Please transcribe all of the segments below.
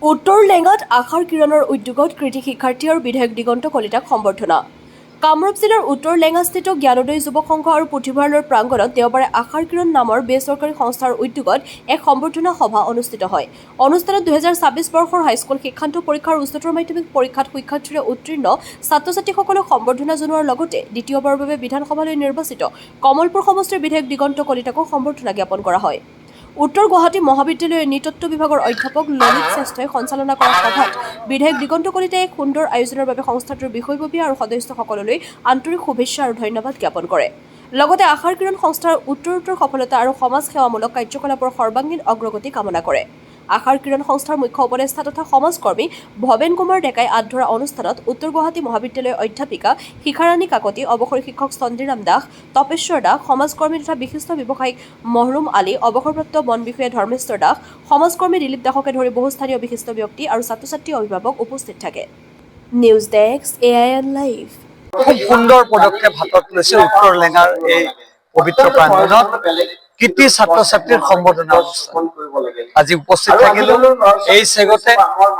উত্তৰ লেঙাত আশাৰ কিৰণৰ উদ্যোগত কৃতি শিক্ষাৰ্থী আৰু বিধায়ক দিগন্ত কলিতাক সম্বৰ্ধনা। কামৰূপ জিলাৰ উত্তৰ লেঙাস্থিত জ্ঞানোদয় যুৱক সংঘ আৰু পুথিভঁৰালৰ প্ৰাংগণত দেওবাৰে আশাৰ কিৰণ নামৰ বেচৰকাৰী সংস্থাৰ উদ্যোগত এক সম্বৰ্ধনা সভা অনুষ্ঠিত হয়। অনুষ্ঠানত 2026 বৰ্ষৰ হাইস্কুল শিক্ষান্ত পৰীক্ষাৰ উচ্চতৰ মাধ্যমিক পৰীক্ষাত সুখ্যাতিৰে উত্তীৰ্ণ ছাত্ৰ-ছাত্ৰীসকলক সম্বৰ্ধনা জনোৱাৰ লগতে দ্বিতীয়বাৰৰ বাবে বিধানসভালৈ নিৰ্বাচিত কমলপুৰ সমষ্টিৰ বিধায়ক দিগন্ত কলিতাকো সম্বৰ্ধনা জ্ঞাপন কৰা হয়। উত্তৰ গুৱাহাটী মহাবিদ্যালয়ৰ নৃতত্ব বিভাগৰ অধ্যাপক ললিত শ্ৰেষ্ঠই সঞ্চালনা কৰা সভাত বিধায়ক দিগন্ত কলিতাই এক সুন্দৰ আয়োজনৰ বাবে সংস্থাটোৰ বিষয়ববী আৰু সদস্যসকললৈ আন্তৰিক শুভেচ্ছা আৰু ধন্যবাদ জ্ঞাপন কৰে। লগতে আশাৰ কিৰণ সংস্থাৰ উত্তৰোত্তৰ সফলতা আৰু সমাজ সেৱামূলক কাৰ্যকলাপৰ সৰ্বাংগীন অগ্ৰগতি কামনা কৰে। আশাৰ কিৰণ সংস্থাৰ মুখ্য উপদেষ্টা তথা সমাজকৰ্মী ভৱেন কুমাৰ ডেকাই আঁত ধৰা অনুষ্ঠানত উত্তৰ গুৱাহাটী মহাবিদ্যালয়ৰ অধ্যাপিকা শিখাৰাণী কাকতি, অৱসৰী শিক্ষক চন্দিৰাম দাস, তপেশ্বৰ দাস, সমাজকৰ্মী তথা বিশিষ্ট ব্যৱসায়িক মহৰুম আলী, অৱসৰপ্ৰাপ্ত বন বিষয়া ধৰ্মেশ্বৰ দাস, সমাজকৰ্মী দিলীপ দাসকে ধৰি বহু স্থানীয় বিশিষ্ট ব্যক্তি আৰু ছাত্ৰ-ছাত্ৰী অভিভাৱক উপস্থিত থাকে। News desk AIN live. খুব সুন্দৰ পদক্ষেপ হাতত লৈছে উত্তৰ লেঙাৰ এই পবিত্ৰ প্ৰাংগণত কৃতি ছাত্ৰ-ছাত্ৰীৰ সম্বৰ্ধনা অনুষ্ঠান। আজি উপস্থিত থাকিলো এই চেগতে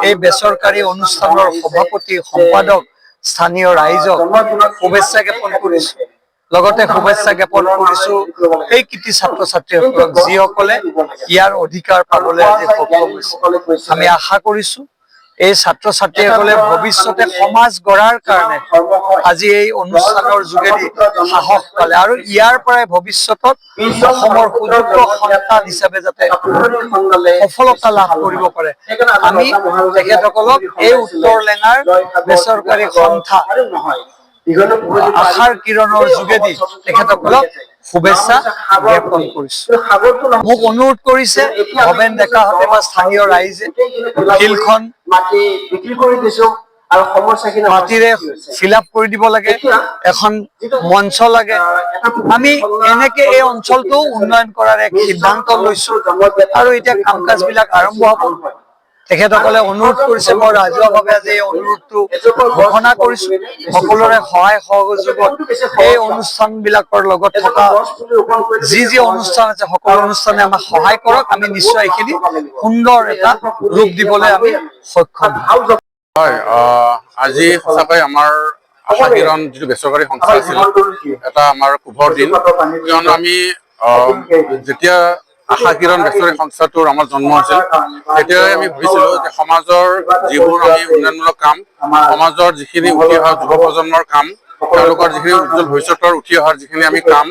এই বেচৰকাৰী অনুষ্ঠানৰ সভাপতি, সম্পাদক, স্থানীয় ৰাইজক শুভেচ্ছা জ্ঞাপন কৰিছো। লগতে শুভেচ্ছা জ্ঞাপন কৰিছো এই কৃতি ছাত্ৰ-ছাত্ৰীসকলক, যিসকলে ইয়াৰ অধিকাৰ পাবলৈ আজি সক্ষম হৈছে। আমি আশা কৰিছো এই ছাত্ৰ-ছাত্ৰীসকলে ভৱিষ্যতে সমাজ গঢ়াৰ কাৰণে আজি এই অনুষ্ঠানৰ যোগেদি সাহস পালে আৰু ইয়াৰ পৰাই ভৱিষ্যতত অসমৰ সুযোগ্য সন্তান হিচাপে যাতে সফলতা লাভ কৰিব পাৰে। আমি তেখেতসকলক এই উত্তৰ লেঙাৰ বেচৰকাৰী সন্থা আশাৰ কিৰণৰ যোগেদি তেখেতসকলক শুভেচ্ছা জ্ঞাপন কৰিছো। মোক অনুৰোধ কৰিছে ভৱেন ডেকাহঁতে বা স্থানীয় ৰাইজে ফিল্ডখন মাটিৰে ফিল-আপ কৰি দিব লাগে, এখন মঞ্চ লাগে। আমি এনেকে এই অঞ্চলটো উন্নয়ন কৰাৰ এক সিদ্ধান্ত লৈছো আৰু এতিয়া কাম কাজ বিলাক আৰম্ভ হব। তেখেতসকলে অনুৰোধ কৰিছে, মই ৰাজহুৱাভাৱে আজি এই অনুৰোধটো ঘোষণা কৰিছো। সকলোৰে সহায় সহযোগত এই অনুষ্ঠান বিলাকৰ লগত থকা যি অনুষ্ঠান আছে সকলো অনুষ্ঠানে আমাক সহায় কৰক। আমি নিশ্চয় এইখিনি সুন্দৰ এটা ৰূপ দিবলৈ আমি সক্ষম হম। হয়, আজি সঁচাকৈ আমাৰ আশা কিৰণ যিটো বেচৰকাৰী সংস্থা আছিল, এটা আমাৰ শুভৰ দিন। কিয়নো আমি যেতিয়া আশা কিৰণ বেচৰকাৰী সংস্থাটোৰ আমাৰ জন্ম হৈছিল, তেতিয়াই আমি ভাবিছিলো যে সমাজৰ যিবোৰ আমি উন্নয়নমূলক কাম, সমাজৰ যিখিনি উঠি অহা যুৱ প্ৰজন্মৰ কাম, তেওঁলোকৰ যিখিনি উজ্জ্বল ভৱিষ্যতৰ উঠি অহাৰ যিখিনি আমি কাম,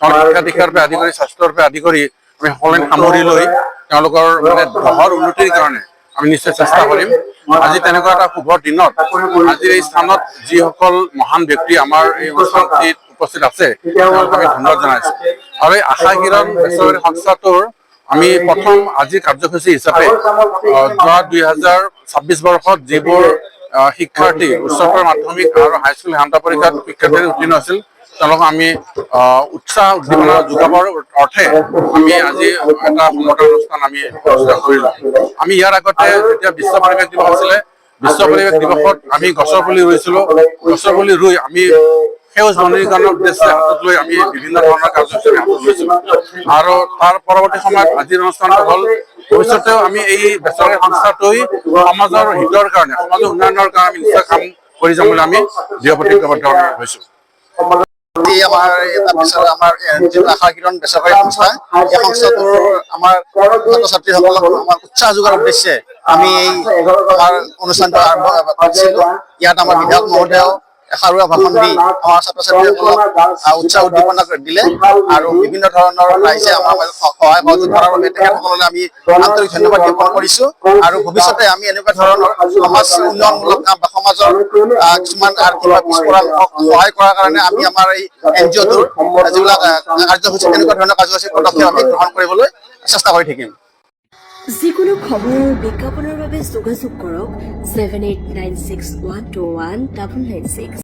শিক্ষা দীক্ষাৰ পৰা আদি কৰি স্বাস্থ্যৰ পৰা আদি কৰি আমি সকলোৱে সামৰি লৈ তেওঁলোকৰ মানে দেহৰ উন্নতিৰ কাৰণে আমি নিশ্চয় চেষ্টা কৰিম। আজি তেনেকুৱা এটা শুভ দিনত আজিৰ এই স্থানত যিসকল মহান ব্যক্তি আমাৰ এই অনুষ্ঠানটিত উপস্থিত আছে, তেওঁলোকক আমি ধন্যবাদ জনাইছো। আৰু এই আশা কিৰণ বেচৰকাৰী সংস্থাটোৰ আমি প্ৰথম আজি কাৰ্যসূচী হিচাপে যোৱা 2026 বৰ্ষত যিবোৰ শিক্ষাৰ্থী উচ্চতৰ মাধ্যমিক আৰু হাইস্কুল শিক্ষান্ত পৰীক্ষাত শিক্ষাৰ্থী উত্তীৰ্ণ আছিল, তেওঁলোকক আমি উৎসাহ উদ্দীপনা যোগাবৰ অৰ্থে আমি আজি এটা সম্বৰ্ধনা অনুষ্ঠান আমি অনুষ্ঠিত কৰিলো। আমি ইয়াৰ আগতে যেতিয়া বিশ্ব পৰিৱেশ দিৱস আছিলে, বিশ্ব পৰিৱেশ দিৱসত আমি গছৰ পুলি ৰুইছিলো। গছৰ পুলি ৰুই আমি সেউজ বনীকৰণৰ উদ্দেশ্যে হাতত লৈ আমি বিভিন্ন ধৰণৰ কাৰ্যসূচী হাতত লৈছিলো। আৰু তাৰ পৰৱৰ্তী সময়ত আজিৰ অনুষ্ঠানটো হ'ল ভৱিষ্যতেও আমি এই বেচৰকাৰী সংস্থাটোৱে সমাজৰ হিতৰ কাৰণে, সমাজৰ উন্নয়নৰ কাৰণে আমি নিশ্চয় কাম কৰি যাম বুলি আমি দৃঢ় প্ৰতিজ্ঞাবদ্ধ হৈছো। আমাৰ আশা কিৰণ বেচৰকাৰী সংস্থা, এই সংস্থাটোৰ আমাৰ ছাত্ৰ-ছাত্ৰীসকলক আমাৰ উৎসাহ যোগোৱাৰ উদ্দেশ্যে আমি এই আমাৰ অনুষ্ঠানটো আৰম্ভ কৰিছিলো। ইয়াত আমাৰ বিধায়ক মহোদয়েও এষাৰুৱা ভাষণ দি আমাৰ ছাত্ৰ-ছাত্ৰীসকলক উৎসাহ উদ্দীপনা দিলে আৰু বিভিন্ন ধৰণৰ ৰাইজে আমাৰ মাজত সহায় সহযোগ কৰাৰ বাবে তেখেতসকললৈ আমি আন্তৰিক ধন্যবাদ জ্ঞাপন কৰিছো। আৰু ভৱিষ্যতে আমি এনেকুৱা ধৰণৰ সমাজ উন্নয়নমূলক কাম বা সমাজৰ কিছুমান আৰ্থিক পিছপৰা লোকক সহায় কৰাৰ কাৰণে আমি আমাৰ এই NGO-টোৰ যিবিলাক কাৰ্যসূচী, তেনেকুৱা ধৰণৰ কাৰ্যসূচী পদক্ষেপ আমি গ্ৰহণ কৰিবলৈ চেষ্টা কৰি থাকিম। যিকোনো খবৰ আৰু বিজ্ঞাপনৰ বাবে যোগাযোগ কৰক 7896121996।